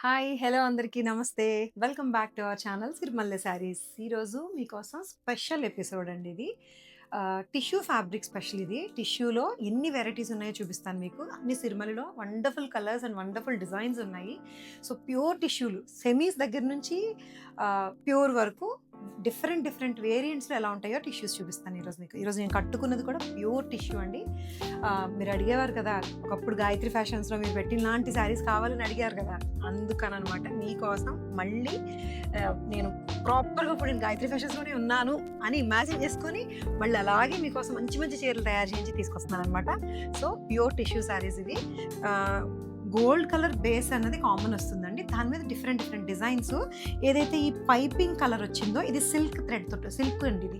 Hi! Hello అందరికీ నమస్తే. Welcome back to our channel Sirimalle sarees. ఈరోజు మీకోసం స్పెషల్ ఎపిసోడ్ అండి ఇది. టిష్యూ ఫ్యాబ్రిక్ స్పెషల్ ఇది. టిష్యూలో ఎన్ని వెరైటీస్ ఉన్నాయో చూపిస్తాను మీకు. అన్ని సిరిమల్లెలో wonderful colours and wonderful designs ఉన్నాయి. సో, ప్యూర్ టిష్యూలు సెమీస్ దగ్గర నుంచి ప్యూర్ వరకు డిఫరెంట్ వేరియంట్స్‌లో ఎలా ఉంటాయో టిష్యూస్ చూపిస్తాను ఈరోజు మీకు. ఈరోజు నేను కట్టుకున్నది కూడా ప్యూర్ టిష్యూ అండి. మీరు అడిగేవారు కదా! ఒకప్పుడు గాయత్రి ఫ్యాషన్స్‌లో మీరు పెట్టిన లాంటి శారీస్ కావాలని అడిగారు కదా! అందుకననమాట మీకోసం మళ్ళీ నేను ప్రాపర్‌గా ఇప్పుడు నేను గాయత్రి ఫ్యాషన్స్‌లోనే ఉన్నాను అని ఇమాజిన్ చేసుకొని మళ్ళీ అలాగే మీకోసం మంచి మంచి చీరలు తయారు చేయించి తీసుకొస్తున్నాననమాట. సో, ప్యూర్ టిష్యూ శారీస్ ఇవి. గోల్డ్ కలర్ బేస్ అన్నది కామన్ వస్తుందండి. దాని మీద డిఫరెంట్ డిజైన్స్. ఏదైతే ఈ పైపింగ్ కలర్ వచ్చిందో ఇది సిల్క్ థ్రెడ్ తోటి సిల్క్ అండి ఇది.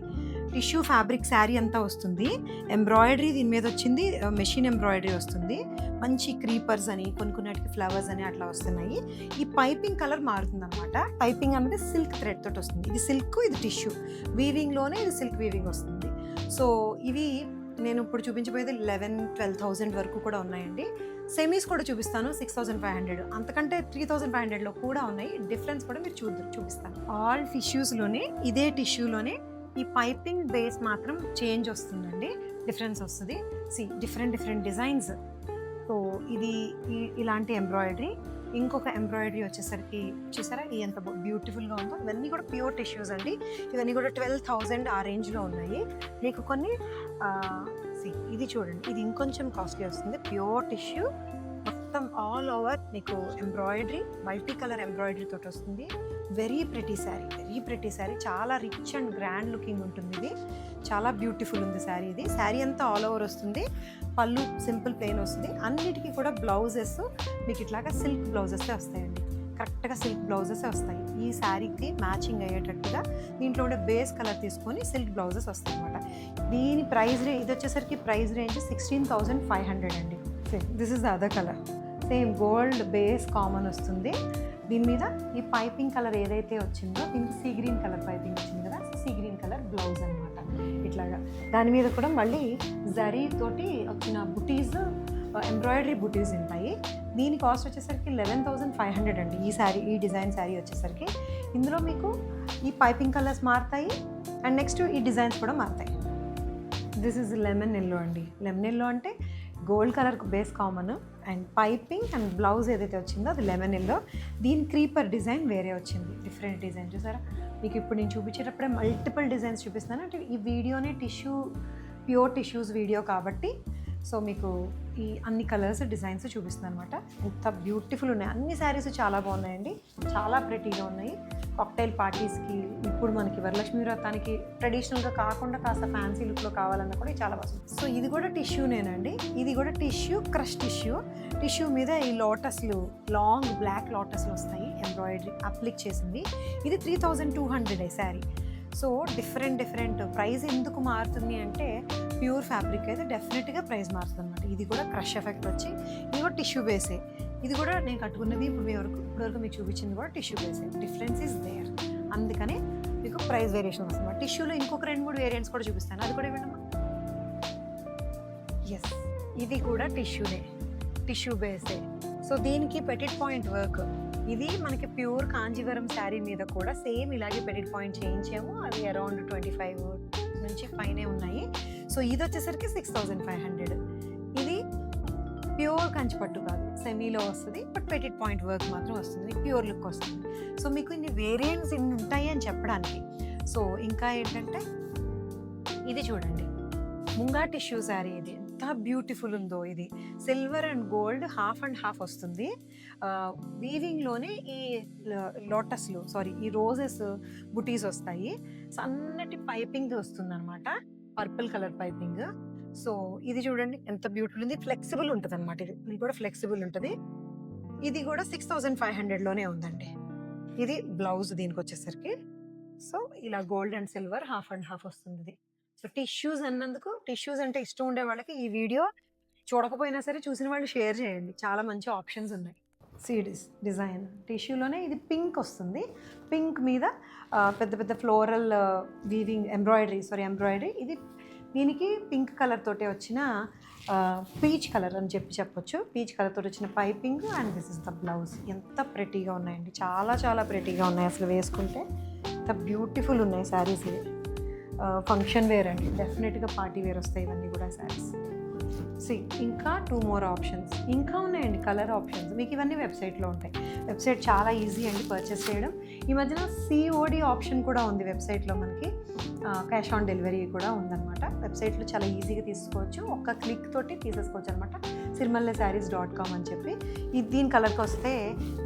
టిష్యూ ఫ్యాబ్రిక్ శారీ అంతా వస్తుంది. ఎంబ్రాయిడరీ దీని మీద వచ్చింది. మెషిన్ ఎంబ్రాయిడరీ వస్తుంది. మంచి క్రీపర్స్ అని కొన్నిటికి ఫ్లవర్స్ అని అట్లా వస్తున్నాయి. ఈ పైపింగ్ కలర్ మారుతుందనమాట. పైపింగ్ అనేది సిల్క్ థ్రెడ్ తోటి వస్తుంది. ఇది సిల్క్, ఇది టిష్యూ. వీవింగ్‌లోనే ఇది సిల్క్ వీవింగ్ వస్తుంది. సో, ఇవి నేను ఇప్పుడు చూపించబోయేది 11,000-12,000 వరకు కూడా ఉన్నాయండి. సెమీస్ కూడా చూపిస్తాను 6,500, అంతకంటే 3,500లో కూడా ఉన్నాయి. డిఫరెన్స్ కూడా మీరు చూపిస్తాను. ఆల్ టిష్యూస్‌లోనే ఇదే టిష్యూలోనే ఈ పైపింగ్ బేస్ మాత్రం చేంజ్ వస్తుందండి. డిఫరెన్స్ వస్తుంది. Different designs. సో, ఇది ఇలాంటి ఎంబ్రాయిడరీ. ఇంకొక ఎంబ్రాయిడరీ వచ్చేసరికి చూసారా ఎంత బ్యూటిఫుల్గా ఉందో. ఇవన్నీ కూడా ప్యూర్ టిష్యూస్ అండి. ఇవన్నీ కూడా 12,000 ఆ రేంజ్లో ఉన్నాయి. మీకు కొన్ని ఇది చూడండి, ఇది ఇంకొంచెం కాస్ట్లీ వస్తుంది. ప్యూర్ టిష్యూ మొత్తం ఆల్ ఓవర్ మీకు ఎంబ్రాయిడరీ, మల్టీ కలర్ ఎంబ్రాయిడరీ తోటి వస్తుంది. Very pretty sari. చాలా రిచ్ అండ్ గ్రాండ్ లుకింగ్ ఉంటుంది. ఇది చాలా బ్యూటిఫుల్ ఉంది శారీ. ఇది శారీ అంతా ఆల్ ఓవర్ వస్తుంది. పళ్ళు సింపుల్ ప్లెయిన్ వస్తుంది. అన్నిటికీ కూడా బ్లౌజెస్ మీకు ఇట్లాగా సిల్క్ బ్లౌజెస్ వస్తాయండి. కరెక్ట్గా సిల్క్ బ్లౌజెస్ వస్తాయి. ఈ శారీకి మ్యాచింగ్ అయ్యేటట్టుగా దీంట్లో ఉండే బేస్ కలర్ తీసుకొని సిల్క్ బ్లౌజెస్ వస్తాయి అనమాట. దీని ఇది వచ్చేసరికి ప్రైస్ రేంజ్ 16,500 అండి. This is the other colour. Same gold base common వస్తుంది. దీని మీద ఈ పైపింగ్ కలర్ ఏదైతే వచ్చిందో దీనికి సీ గ్రీన్ కలర్ పైపింగ్ వచ్చింది కదా, సీ గ్రీన్ కలర్ బ్లౌజ్ అనమాట. ఇట్లాగా దాని మీద కూడా మళ్ళీ జరీ తోటి వచ్చిన బుటీస్, ఎంబ్రాయిడరీ బుటీస్ ఉంటాయి. దీని కాస్ట్ వచ్చేసరికి 11,500 అండి. ఈ డిజైన్ శారీ వచ్చేసరికి ఇందులో మీకు ఈ పైపింగ్ కలర్స్ మారుతాయి అండ్ నెక్స్ట్ ఈ డిజైన్స్ కూడా మారుతాయి. దిస్ ఇస్ లెమన్ ఎల్లో అండి. లెమన్ ఎల్లో అంటే gold colour base common and piping and blouse ఏదైతే వచ్చిందో అది లెమన్ ఎల్లో. దీని క్రీపర్ డిజైన్ వేరే వచ్చింది. డిఫరెంట్ డిజైన్ చూసారా. మీకు ఇప్పుడు నేను చూపించేటప్పుడే మల్టిపుల్ డిజైన్స్ చూపిస్తాను. అంటే ఈ వీడియోనే ప్యూర్ టిష్యూస్ వీడియో కాబట్టి సో మీకు ఈ అన్ని కలర్స్ డిజైన్స్ చూపిస్తున్నాను అనమాట. ఎంత బ్యూటిఫుల్ ఉన్నాయి. అన్ని శారీస్ చాలా బాగున్నాయండి. చాలా ప్రెటీగా ఉన్నాయి. కాక్టైల్ పార్టీస్కి, ఇప్పుడు మనకి వరలక్ష్మి వ్రతానికి ట్రెడిషనల్గా కాకుండా కాస్త ఫ్యాన్సీ లుక్లో కావాలన్నా కూడా చాలా బాగుంది. సో, ఇది కూడా టిష్యూనేనండి. ఇది కూడా టిష్యూ, క్రష్ టిష్యూ మీద ఈ లోటస్లు, లాంగ్ బ్లాక్ లోటస్లు వస్తాయి. ఎంబ్రాయిడరీ అప్లిక్ చేసింది. ఇది 3,200 శారీ. సో, డిఫరెంట్ ప్రైస్ ఎందుకు మారుతుంది అంటే ప్యూర్ ఫ్యాబ్రిక్ అయితే డెఫినెట్గా ప్రైస్ మారుతుంది అనమాట. ఇది కూడా క్రష్ ఎఫెక్ట్ వచ్చి ఇది కూడా టిష్యూ బేసే. ఇది కూడా నేను కట్టుకున్నది ఇప్పటివరకు మీకు చూపించింది కూడా టిష్యూ బేసే. Difference is there. అందుకనే మీకు ప్రైస్ వేరియేషన్ వస్తుంది. టిష్యూలో ఇంకొక 2-3 వేరియంట్స్ కూడా చూపిస్తాను. అది కూడా ఏమిటమ్మా? ఎస్, ఇది కూడా టిష్యూ బేసే. సో, దీనికి పెటిట్ పాయింట్ వర్క్. ఇది మనకి ప్యూర్ కాంజీవరం శారీ మీద కూడా సేమ్ ఇలాగే పెటిట్ పాయింట్ చేయించాము. అవి అరౌండ్ 25 నుంచి పైనే ఉన్నాయి. సో, ఇది వచ్చేసరికి 6,500. ఇది ప్యూర్ కంచిపట్టు కాదు, సెమీలో వస్తుంది. బట్ పెటిట్ పాయింట్ వర్క్ మాత్రం వస్తుంది. ప్యూర్ లుక్ వస్తుంది. సో, మీకు ఇన్ని వేరియంట్స్ ఇన్ని ఉంటాయి అని చెప్పడానికి. సో, ఇంకా ఏంటంటే ఇది చూడండి, ముంగా టిష్యూ శారీ. ఇది ఎంత బ్యూటిఫుల్ ఉందో. ఇది silver and gold half and half వస్తుంది. వీవింగ్లోనే ఈ ఈ రోజెస్ బుటీస్ వస్తాయి. సన్నటి పైపింగ్ వస్తుంది అనమాట. Purple colour piping. సో, ఇది చూడండి ఎంత బ్యూటిఫుల్ ఉంది. ఫ్లెక్సిబుల్ ఉంటుంది అనమాట. ఇది కూడా ఫ్లెక్సిబుల్ ఉంటుంది. ఇది కూడా 6,500లోనే ఉందండి. ఇది బ్లౌజ్ దీనికి వచ్చేసరికి. సో, ఇలా gold and silver half and half వస్తుంది ఇది. సో, టిష్యూస్ అంటే ఇష్టం ఉండే వాళ్ళకి ఈ వీడియో చూడకపోయినా సరే చూసిన వాళ్ళు షేర్ చేయండి. చాలా మంచి ఆప్షన్స్ ఉన్నాయి. డిజైన్ టిష్యూలోనే ఇది పింక్ వస్తుంది. పింక్ మీద పెద్ద ఫ్లోరల్ వీవింగ్ ఎంబ్రాయిడరీ. ఇది దీనికి పింక్ కలర్ తోటే వచ్చిన పీచ్ కలర్ అని చెప్పొచ్చు. పీచ్ కలర్తో వచ్చిన piping and this is the blouse. ఎంత ప్రెటీగా ఉన్నాయండి, చాలా చాలా ప్రెటీగా ఉన్నాయి అసలు వేసుకుంటే. ఎంత బ్యూటిఫుల్ ఉన్నాయి శారీస్ ఇవి. ఫంక్షన్ వేర్ అండి, డెఫినెట్గా పార్టీ వేర్ వస్తాయి ఇవన్నీ కూడా శారీస్. ఇంకా 2 more ఆప్షన్స్ ఇంకా ఉన్నాయండి, కలర్ ఆప్షన్స్. మీకు ఇవన్నీ వెబ్సైట్లో ఉంటాయి. వెబ్సైట్ చాలా ఈజీ అండి పర్చేస్ చేయడం. ఈ మధ్యన సిఓడి ఆప్షన్ కూడా ఉంది వెబ్సైట్లో మనకి. క్యాష్ ఆన్ డెలివరీ కూడా ఉందన్నమాట. వెబ్సైట్లో చాలా ఈజీగా తీసుకోవచ్చు, ఒక్క క్లిక్ తోటి తీసేసుకోవచ్చు అనమాట. sirmallesarees.com అని చెప్పి. దీని కలర్కి వస్తే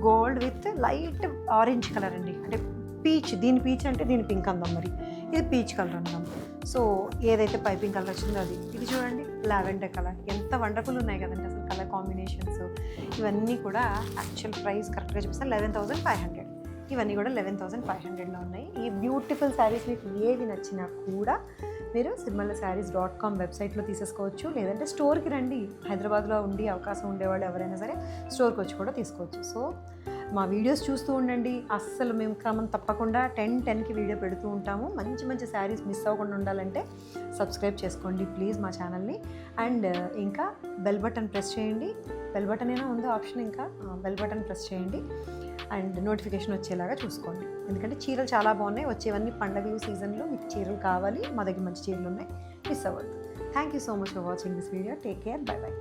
gold with light orange colour అండి, అంటే పీచ్. దీని పీచ్ అంటే దీని పింక్ అందాం, మరి ఇది పీచ్ కలర్ అందాం. సో ఏదైతే పైపింగ్ కలర్ వచ్చిందో అది. ఇది చూడండి లావెండర్ కలర్. ఎంత వండర్ఫుల్ ఉన్నాయి కదండి అసలు కలర్ కాంబినేషన్స్. ఇవన్నీ కూడా యాక్చువల్ ప్రైస్ కరెక్ట్గా చూపిస్తే 11,500. ఇవన్నీ కూడా 11,500లో ఉన్నాయి. ఈ బ్యూటిఫుల్ శారీస్ మీకు ఏవి నచ్చినా కూడా మీరు sirmallesarees.com వెబ్సైట్లో తీసేసుకోవచ్చు. లేదంటే స్టోర్కి రండి, హైదరాబాద్లో ఉండి అవకాశం ఉండేవాళ్ళు ఎవరైనా సరే స్టోర్కి వచ్చి కూడా తీసుకోవచ్చు. సో మా వీడియోస్ చూస్తూ ఉండండి. అస్సలు మేము క్రమం తప్పకుండా 10:10కి వీడియో పెడుతూ ఉంటాము. మంచి మంచి శారీస్ మిస్ అవ్వకుండా ఉండాలంటే సబ్స్క్రైబ్ చేసుకోండి ప్లీజ్ మా ఛానల్ని. అండ్ ఇంకా బెల్ బటన్ ప్రెస్ చేయండి. బెల్ బటన్ అయినా ఉందో ఆప్షన్, ఇంకా బెల్ బటన్ ప్రెస్ చేయండి అండ్ నోటిఫికేషన్ వచ్చేలాగా చూసుకోండి. ఎందుకంటే చీరలు చాలా బాగున్నాయి. వచ్చేవన్నీ పండగలు సీజన్లో మీకు చీరలు కావాలి, మా దగ్గర మంచి చీరలు ఉన్నాయి, మిస్ అవ్వద్దు. Thank you so much for watching this video. Take care, by by.